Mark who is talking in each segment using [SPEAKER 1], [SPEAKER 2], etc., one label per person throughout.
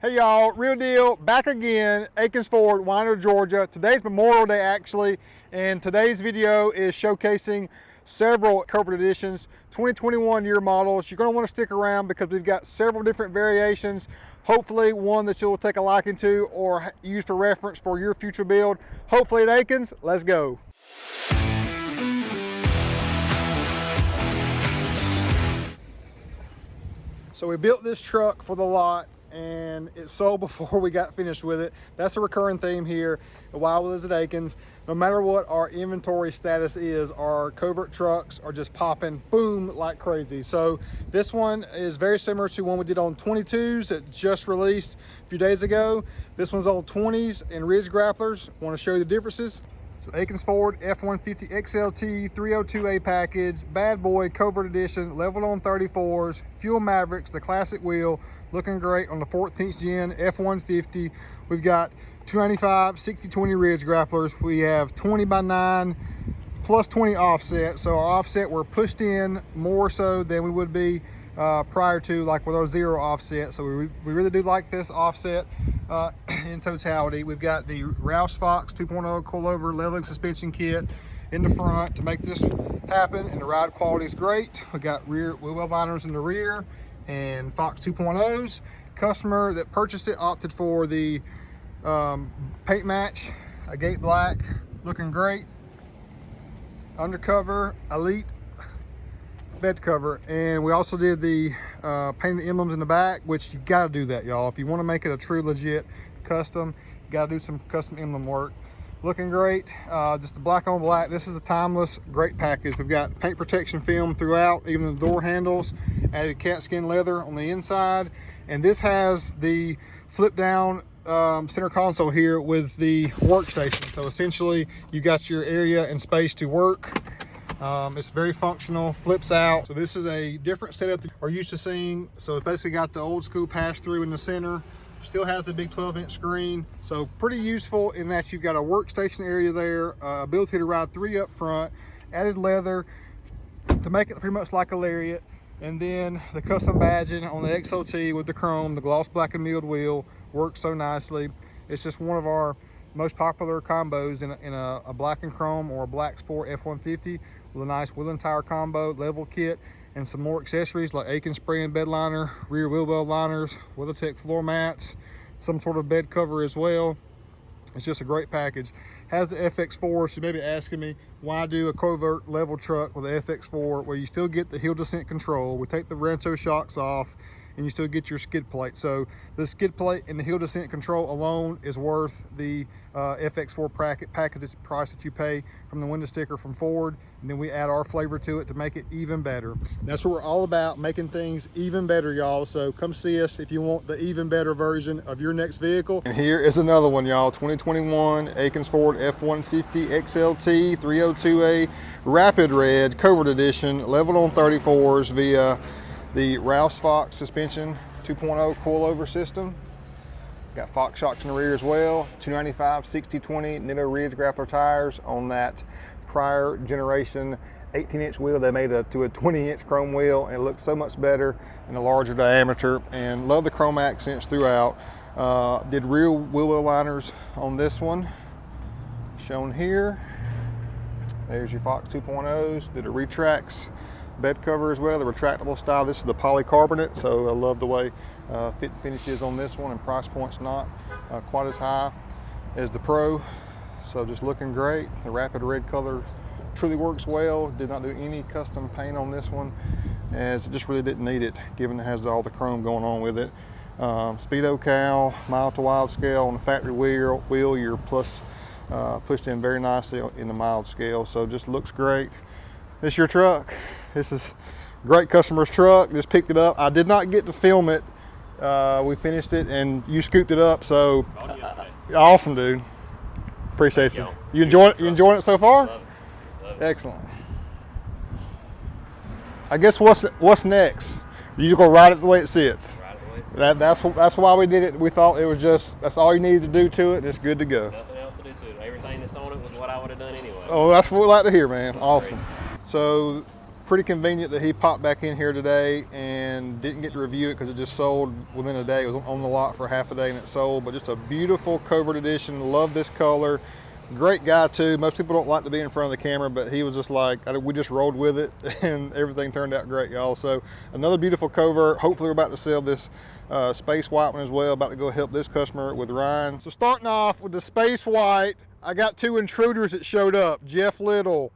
[SPEAKER 1] Hey y'all, real deal, back again, Akins Ford, Winder, Georgia. Today's Memorial Day actually, and today's video is showcasing several Covert Editions, 2021 year models. You're gonna wanna stick around because we've got several different variations. Hopefully one that you'll take a liking to or use for reference for your future build. Hopefully at Akins, let's go. So we built this truck for the lot and it sold before we got finished with it. That's a recurring theme here at Willies at Akins. No matter what our inventory status is, our Covert trucks are just popping, boom, like crazy. So this one is very similar to one we did on 22s that just released a few days ago. This one's on 20s and ridge grapplers. Want to show you the differences. So Akins Ford F150 XLT 302A package, bad boy Covert Edition, leveled on 34s, fuel Mavericks, the classic wheel, looking great on the 14th gen F150. We've got 295 60/20 ridge grapplers. We have 20x9 plus 20 offset. So our offset, we're pushed in more so than we would be prior to, like with our zero offset. So we really do like this offset in totality. We've got the Roush Fox 2.0 coilover leveling suspension kit in the front to make this happen, and the ride quality is great. We got rear wheel well liners in the rear and Fox 2.0s. Customer that purchased it opted for the paint match, a gate black, looking great. Undercover elite bed cover, and we also did the painted emblems in the back, which you got to do that, y'all. If you want to make it a true legit custom, you got to do some custom emblem work. Looking great, just the black on black. This is a timeless great package. We've got paint protection film throughout, even the door handles, added cat skin leather on the inside, and this has the flip down center console here with the workstation. So essentially you got your area and space to work. It's very functional, flips out. So this is a different setup that we're used to seeing. So it's basically got the old school pass through in the center, still has the big 12-inch screen. So pretty useful in that you've got a workstation area there, ability to ride 3 up front, added leather to make it pretty much like a Lariat. And then the custom badging on the XLT with the chrome, the gloss black and milled wheel works so nicely. It's just one of our most popular combos in a black and chrome or a black sport F150 with a nice wheel and tire combo, level kit, and some more accessories like Akins spray and bed liner, rear wheel well liners, WeatherTech floor mats, some sort of bed cover as well. It's just a great package. Has the FX4, so you may be asking me, why do a Covert level truck with the FX4 where you still get the hill descent control? We take the Renzo shocks off and you still get your skid plate. So the skid plate and the hill descent control alone is worth the FX4 package price that you pay from the window sticker from Ford, and then we add our flavor to it to make it even better. And that's what we're all about, making things even better, y'all. So come see us if you want the even better version of your next vehicle. And here is another one, y'all. 2021 Akins Ford F150 XLT 302A Rapid Red Covert Edition, leveled on 34s via the Roush Fox suspension 2.0 coilover system. Got Fox shocks in the rear as well. 295 60/20 Nitto Ridge grappler tires on that prior generation 18-inch wheel. They made it to a 20-inch chrome wheel, and it looks so much better in a larger diameter. And love the chrome accents throughout. Did rear wheel well liners on this one, shown here. There's your Fox 2.0s. Did a retracts bed cover as well, the retractable style. This is the polycarbonate, so I love the way fit finishes on this one, and price point's not quite as high as the Pro. So just looking great. The rapid red color truly works well. Did not do any custom paint on this one, as it just really didn't need it, given it has all the chrome going on with it. Speedo cowl, mild to wild scale on the factory wheel. You're pushed in very nicely in the mild scale, so just looks great. This is your truck. This is great customer's truck. Just picked it up. I did not get to film it. We finished it and you scooped it up, so awesome, dude. Appreciate you. You enjoying it so far?
[SPEAKER 2] Love it.
[SPEAKER 1] Excellent. I guess what's next? You just gonna ride it the way it sits.
[SPEAKER 2] Ride it the way it sits.
[SPEAKER 1] That's why we did it. We thought it was that's all you needed to do to it, and it's good to go.
[SPEAKER 2] Nothing else to do to it. Everything that's on it was what I would have done anyway.
[SPEAKER 1] Oh, that's what we like to hear, man.
[SPEAKER 2] That's
[SPEAKER 1] awesome.
[SPEAKER 2] Great.
[SPEAKER 1] So pretty convenient that he popped back in here today and didn't get to review it because it just sold within a day. It was on the lot for half a day and it sold, but just a beautiful Covert edition. Love this color. Great guy too. Most people don't like to be in front of the camera, but he was just like, we just rolled with it and everything turned out great, y'all. So another beautiful Covert. Hopefully we're about to sell this space white one as well. About to go help this customer with Ryan. So starting off with the space white, I got two intruders that showed up. Jeff Little,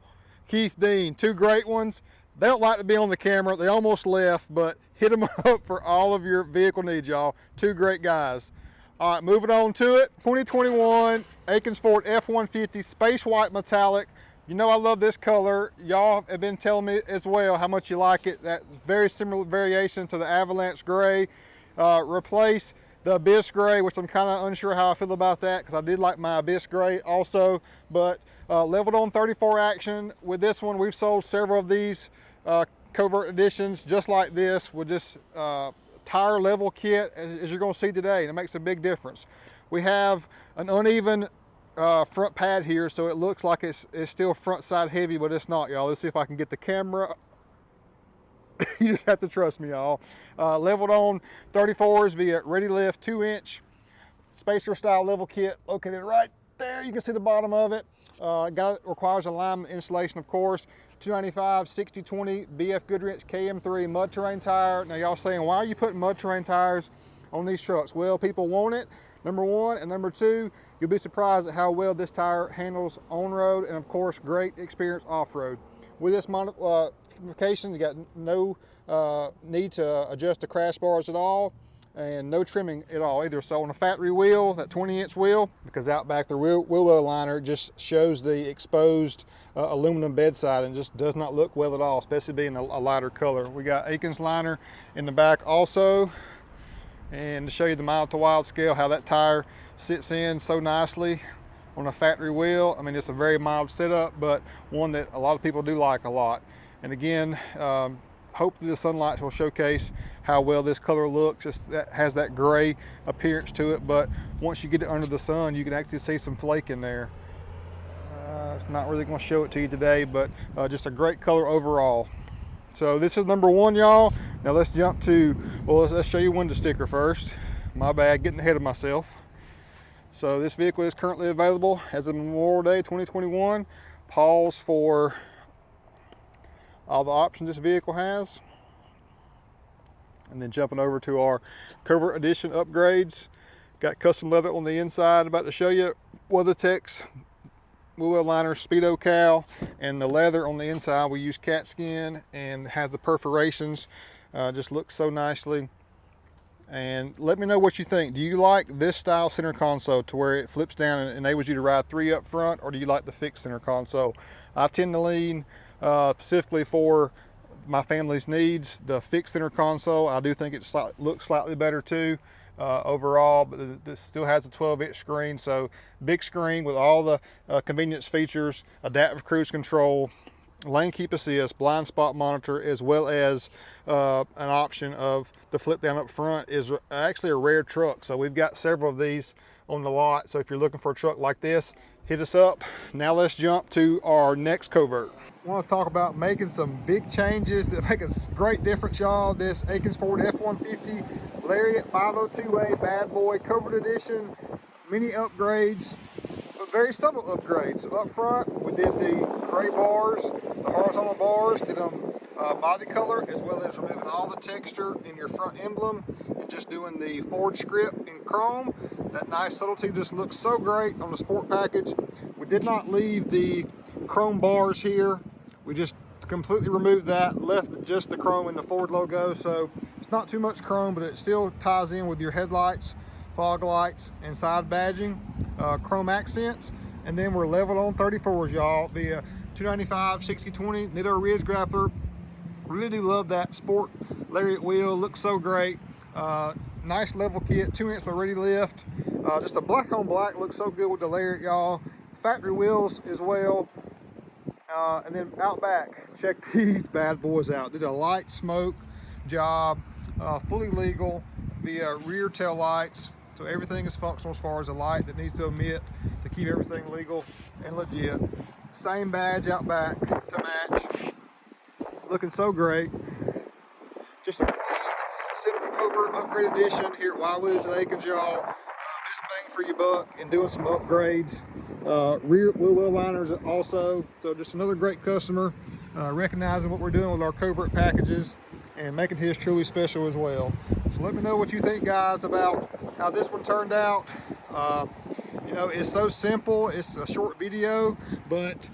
[SPEAKER 1] Keith Dean, two great ones. They don't like to be on the camera. They almost left, but hit them up for all of your vehicle needs, y'all. Two great guys. All right, moving on to it. 2021 Akins Ford F150 Space White Metallic. You know I love this color. Y'all have been telling me as well how much you like it. That very similar variation to the Avalanche Gray. Replace the Abyss Gray, which I'm kind of unsure how I feel about that because I did like my Abyss Gray also. But leveled on 34 action. With this one, we've sold several of these Covert editions just like this with this tire level kit as you're going to see today, and it makes a big difference. We have an uneven front pad here, so it looks like it's still front side heavy, but it's not, y'all. Let's see if I can get the camera. You just have to trust me, y'all. Leveled on 34s via Ready Lift 2-inch spacer style level kit located right there. You can see the bottom of it. Requires alignment installation, of course. 295 60/20 BF Goodrich KM3 mud terrain tire. Now y'all saying, why are you putting mud terrain tires on these trucks? Well, people want it, number one, and number two, you'll be surprised at how well this tire handles on road, and of course, great experience off road. With this modification, you got no need to adjust the crash bars at all, and no trimming at all either. So on a factory wheel, that 20-inch wheel, because out back the wheel well liner just shows the exposed aluminum bedside and just does not look well at all, especially being a lighter color. We got Akins liner in the back also, and to show you the mild to wild scale, how that tire sits in so nicely on a factory wheel. I mean, it's a very mild setup, but one that a lot of people do like a lot. And again, hopefully the sunlight will showcase how well this color looks. That has that gray appearance to it, but once you get it under the sun, you can actually see some flake in there. It's not really going to show it to you today, but just a great color overall. So this is number one, y'all. Now let's jump to, well, let's show you window sticker first. My bad, getting ahead of myself. So this vehicle is currently available as of Memorial Day 2021. Pause for all the options this vehicle has. And then jumping over to our Covert Edition upgrades. Got custom leather on the inside, about to show you. WeatherTech's wheel liner, Speedo cowl, and the leather on the inside we use cat skin and has the perforations. Just looks so nicely. And let me know what you think. Do you like this style center console to where it flips down and enables you to ride 3 up front, or do you like the fixed center console? I tend to lean specifically for my family's needs, the fixed center console. I do think it looks slightly better too overall, but this still has a 12-inch screen, so big screen with all the convenience features, adaptive cruise control, lane keep assist, blind spot monitor, as well as an option of the flip down up front. Is actually a rare truck, so we've got several of these on the lot. So if you're looking for a truck like this, hit us up. Now let's jump to our next Covert. I want to talk about making some big changes that make a great difference, y'all. This Akins Ford F150 Lariat 502A bad boy Covert Edition, many upgrades, but very subtle upgrades. So up front, we did the gray bars, the horizontal bars, did them body color, as well as removing all the texture in your front emblem and just doing the Ford script in chrome. That nice subtlety just looks so great on the sport package. We did not leave the chrome bars here. We just completely removed that, left just the chrome and the Ford logo. So it's not too much chrome, but it still ties in with your headlights, fog lights, and side badging, chrome accents. And then we're leveled on 34s, y'all, via 295 60/20 Nitto Ridge Grappler. Really do love that sport Lariat wheel, looks so great. Nice level kit, 2-inch Ready Lift. Just a black on black, looks so good with the Lariat, y'all. Factory wheels as well. And then out back, check these bad boys out. Did a light smoke job, fully legal via rear tail lights. So everything is functional as far as a light that needs to emit to keep everything legal and legit. Same badge out back to match. Looking so great. Just a clean, simple Covert upgrade edition here at Willies and Akins, y'all. Best bang for your buck and doing some upgrades. Rear wheel well liners also. So just another great customer recognizing what we're doing with our Covert packages and making his truly special as well. So let me know what you think, guys, about how this one turned out. You know, it's so simple. It's a short video, but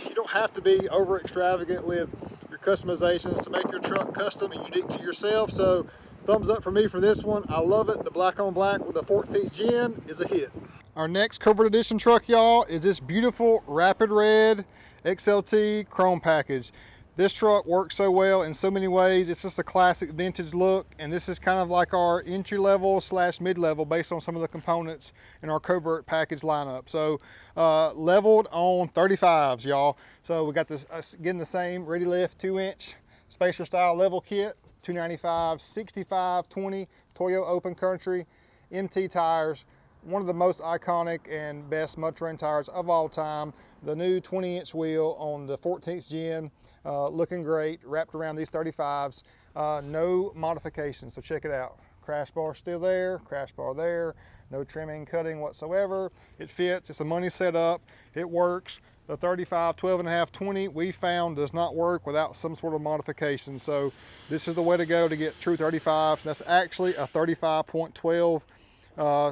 [SPEAKER 1] you don't have to be over extravagant with your customizations to make your truck custom and unique to yourself. So thumbs up for me for this one. I love it. The black on black with the 14th gen is a hit. Our next Covert Edition truck, y'all, is this beautiful Rapid Red XLT Chrome package. This truck works so well in so many ways. It's just a classic vintage look, and this is kind of like our entry level / mid level based on some of the components in our Covert package lineup. So leveled on 35s, y'all. So we got this again, the same ready lift 2-inch spacer style level kit, 295 65/20 Toyo Open Country MT tires. One of the most iconic and best mud terrain tires of all time. The new 20-inch wheel on the 14th gen, looking great, wrapped around these 35s. No modifications, so check it out. Crash bar still there, crash bar there, no trimming, cutting whatsoever. It fits, it's a money setup, it works. The 35, 12.5, 20 we found does not work without some sort of modification. So this is the way to go to get true 35s. That's actually a 35.12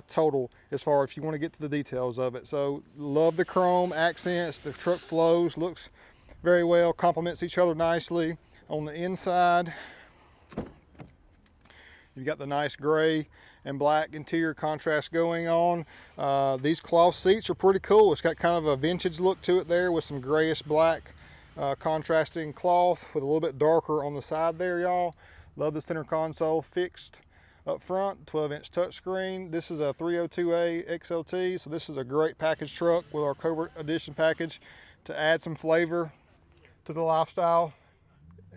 [SPEAKER 1] total as far as if you want to get to the details of it. So love the chrome accents, the truck flows, looks very well, complements each other nicely. On the inside, you've got the nice gray and black interior contrast going on. These cloth seats are pretty cool. It's got kind of a vintage look to it there with some grayish black contrasting cloth with a little bit darker on the side there, y'all. Love the center console fixed up front, 12-inch touchscreen. This is a 302A XLT, so this is a great package truck with our Covert Edition package to add some flavor to the lifestyle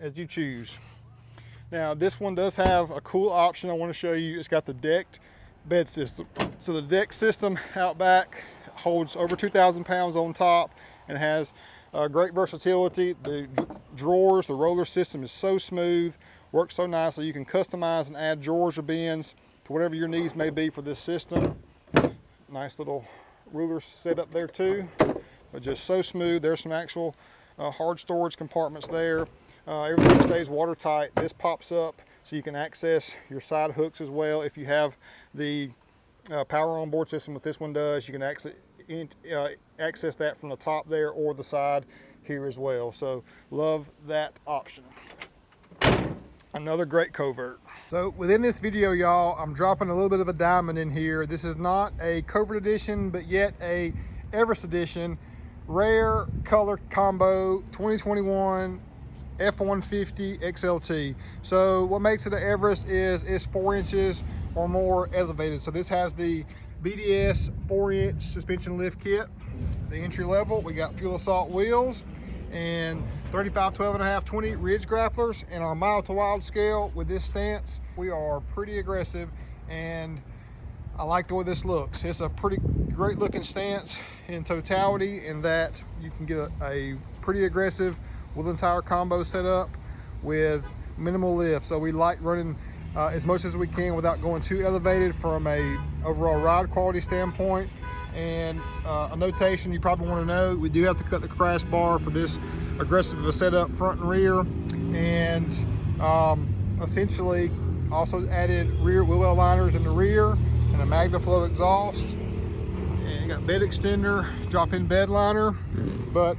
[SPEAKER 1] as you choose. Now this one does have a cool option I want to show you. It's got the decked bed system. So the deck system out back holds over 2,000 pounds on top and has great versatility. The drawers, the roller system is so smooth, works so nicely. You can customize and add drawers or bins to whatever your needs may be for this system. Nice little ruler set up there too, but just so smooth. There's some actual hard storage compartments there. Everything stays watertight. This pops up so you can access your side hooks as well. If you have the power on board system, what this one does, you can access that from the top there or the side here as well. So love that option. Another great Covert. So within this video, y'all, I'm dropping a little bit of a diamond in here. This is not a Covert Edition, but yet a Everest Edition rare color combo 2021 F150 XLT. So what makes it an Everest is it's 4 inches or more elevated. So this has the BDS 4-inch suspension lift kit, the entry level. We got fuel assault wheels and 35, 12.5, 20 ridge grapplers. And our mile to wild scale with this stance, we are pretty aggressive, and I like the way this looks. It's a pretty great looking stance in totality in that you can get a pretty aggressive wheel and tire combo set up with minimal lift. So we like running as much as we can without going too elevated from a overall ride quality standpoint. And a notation you probably want to know, we do have to cut the crash bar for this aggressive of a setup front and rear, and essentially also added rear wheel well liners in the rear and a MagnaFlow exhaust, and you got bed extender, drop-in bed liner. But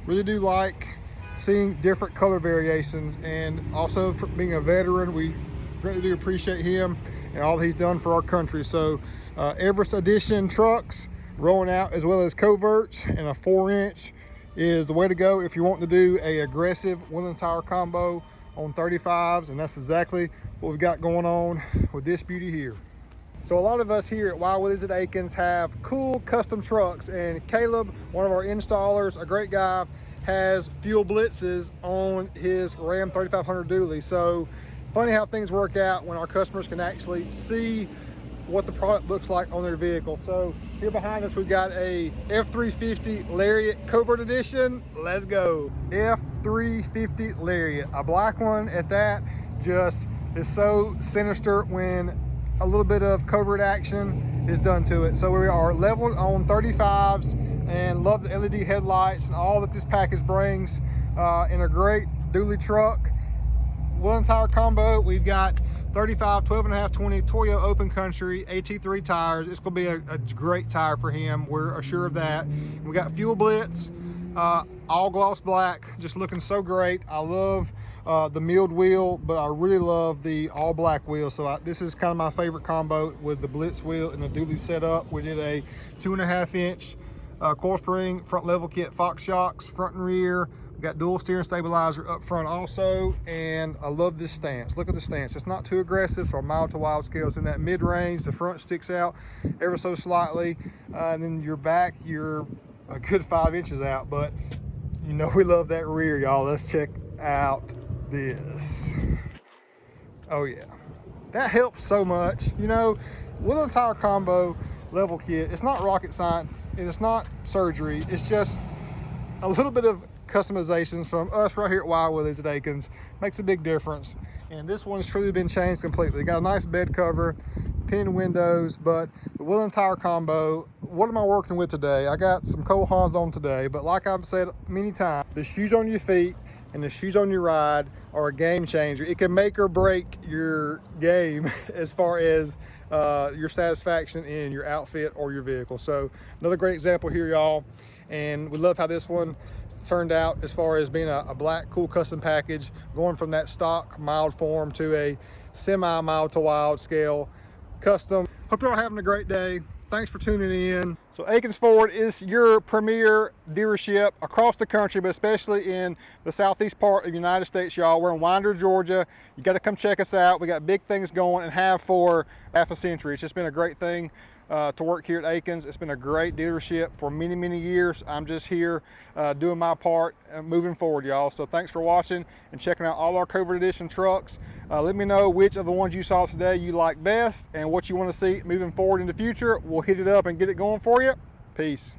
[SPEAKER 1] really do like seeing different color variations, and also for being a veteran, we greatly do appreciate him and all that he's done for our country. So Everest Edition trucks rolling out, as well as Coverts, and a 4-inch is the way to go if you want to do a aggressive wheel and tire combo on 35s, and that's exactly what we've got going on with this beauty here. So a lot of us here at Willies at Akins have cool custom trucks, and Caleb, one of our installers, a great guy, has fuel blitzes on his Ram 3500 dually. So funny how things work out when our customers can actually see what the product looks like on their vehicle. So Here behind us, we got a F350 Lariat Covert Edition. Let's go. F350 Lariat, a black one at that. Just is so sinister when a little bit of covert action is done to it. So we are leveled on 35s and love the LED headlights and all that this package brings in a great dually truck. Wheel tire combo, we've got 35, 12.5, 20 Toyo Open Country AT3 tires. It's gonna be a great tire for him. We're assured of that. We got Fuel Blitz, all gloss black, just looking so great. I love the milled wheel, but I really love the all black wheel. So this is kind of my favorite combo with the Blitz wheel and the dually setup. We did a 2.5 inch coil spring front level kit, Fox shocks, front and rear. We got dual steering stabilizer up front also, and I love this stance. Look at the stance. It's not too aggressive, so our mild to wild scales in that mid range. The front sticks out ever so slightly, and then your back, you're a good 5 inches out, but you know we love that rear, y'all. Let's check out this. Oh yeah, that helps so much. You know, wheel and tire combo level kit, it's not rocket science and it's not surgery. It's just a little bit of customizations from us right here at Willies at Akins. Makes a big difference. And this one's truly been changed completely. Got a nice bed cover, tinted windows, but the wheel and tire combo, what am I working with today? I got some Cole Haans on today, but like I've said many times, the shoes on your feet and the shoes on your ride are a game changer. It can make or break your game as far as your satisfaction in your outfit or your vehicle. So another great example here, y'all. And we love how this one turned out as far as being a black cool custom package, going from that stock mild form to a semi mild to wild scale custom. Hope you're all having a great day. Thanks for tuning in. So Akins Ford is your premier dealership across the country, but especially in the southeast part of the United States, y'all. We're in Winder, Georgia. You got to come check us out. We got big things going and have for half a century. It's just been a great thing to work here at Akins. It's been a great dealership for many, many years. I'm just here doing my part moving forward, y'all. So thanks for watching and checking out all our Covert Edition trucks. Let me know which of the ones you saw today you like best and what you want to see moving forward in the future. We'll hit it up and get it going for you. Peace.